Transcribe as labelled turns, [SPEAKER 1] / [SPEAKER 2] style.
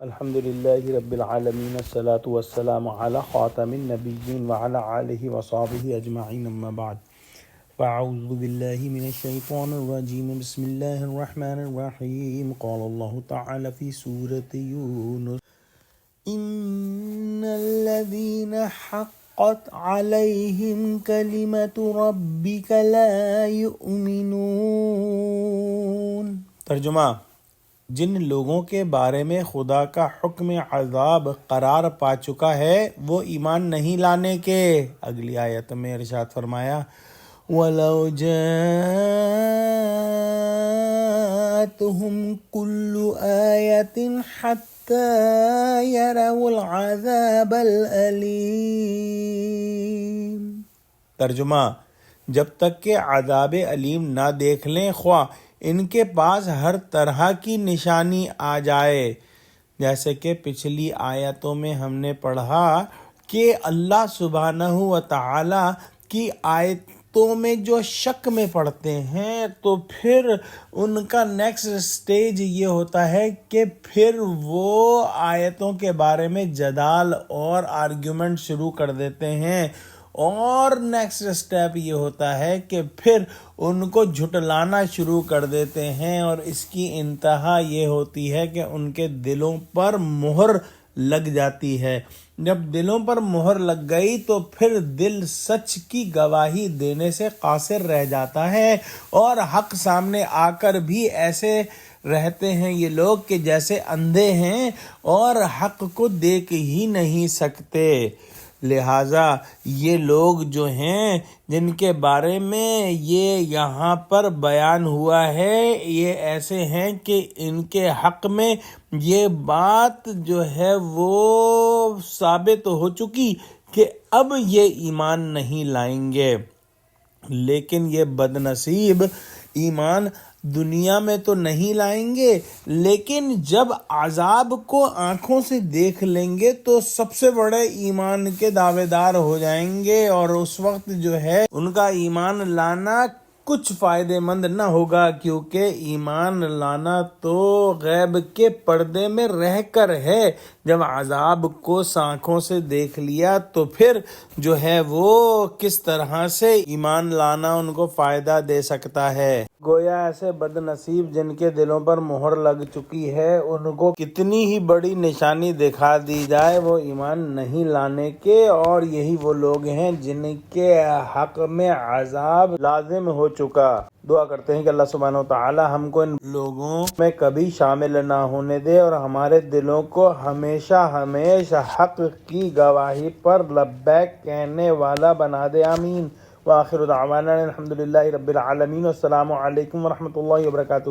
[SPEAKER 1] الحمد لله رب العالمين الصلاة والسلام على خاتم النبيين وعلى آله وصحبه أجمعين أما بعد فأعوذ بالله من الشيطان الرجيم بسم الله الرحمن الرحيم قال الله تعالى في سورة يونس إن الذين حقت عليهم كلمة ربك لا يؤمنون ترجمہ جن لوگوں کے بارے میں خدا کا حکم عذاب قرار پا چکا ہے وہ ایمان نہیں لانے کے۔ اگلی آیت میں ارشاد فرمایا وَلَوْ جَاءَتْهُمْ كُلُّ آيَةٍ حَتَّى يَرَوْا الْعَذَابَ الْأَلِيمَ۔ ترجمہ جب تک کہ عذاب علیم نہ دیکھ لیں خواہ ان کے پاس ہر طرح کی نشانی آ جائے، جیسے کہ پچھلی آیتوں میں ہم نے پڑھا کہ اللہ سبحانہ و تعالی کی آیتوں میں جو شک میں پڑھتے ہیں تو پھر ان کا نیکسٹ سٹیج یہ ہوتا ہے کہ پھر وہ آیتوں کے بارے میں جدال اور آرگیومنٹ شروع کر دیتے ہیں، اور نیکسٹ سٹیپ یہ ہوتا ہے کہ پھر ان کو جھٹلانا شروع کر دیتے ہیں، اور اس کی انتہا یہ ہوتی ہے کہ ان کے دلوں پر مہر لگ جاتی ہے۔ جب دلوں پر مہر لگ گئی تو پھر دل سچ کی گواہی دینے سے قاصر رہ جاتا ہے، اور حق سامنے آ کر بھی ایسے رہتے ہیں یہ لوگ کہ جیسے اندھے ہیں اور حق کو دیکھ ہی نہیں سکتے۔ لہٰذا یہ لوگ جو ہیں جن کے بارے میں یہ یہاں پر بیان ہوا ہے یہ ایسے ہیں کہ ان کے حق میں یہ بات جو ہے وہ ثابت ہو چکی کہ اب یہ ایمان نہیں لائیں گے، لیکن یہ بد نصیب ایمان دنیا میں تو نہیں لائیں گے، لیکن جب عذاب کو آنکھوں سے دیکھ لیں گے تو سب سے بڑے ایمان کے دعوے دار ہو جائیں گے، اور اس وقت جو ہے ان کا ایمان لانا کچھ فائدہ مند نہ ہوگا، کیونکہ ایمان لانا تو غیب کے پردے میں رہ کر ہے۔ جب عذاب کو آنکھوں سے دیکھ لیا تو پھر جو ہے وہ کس طرح سے ایمان لانا ان کو فائدہ دے سکتا ہے۔ گویا ایسے بد نصیب جن کے دلوں پر مہر لگ چکی ہے ان کو کتنی ہی بڑی نشانی دکھا دی جائے وہ ایمان نہیں لانے کے، اور یہی وہ لوگ ہیں جن کے حق میں عذاب لازم ہو چکا۔ دعا کرتے ہیں کہ اللہ سبحانہ و تعالی ہم کو ان لوگوں میں کبھی شامل نہ ہونے دے، اور ہمارے دلوں کو ہمیشہ حق کی گواہی پر لبیک کہنے والا بنا دے، آمین۔ وآخر دعوانا الحمدللہ رب العالمین، السلام علیکم ورحمۃ اللہ وبرکاتہ۔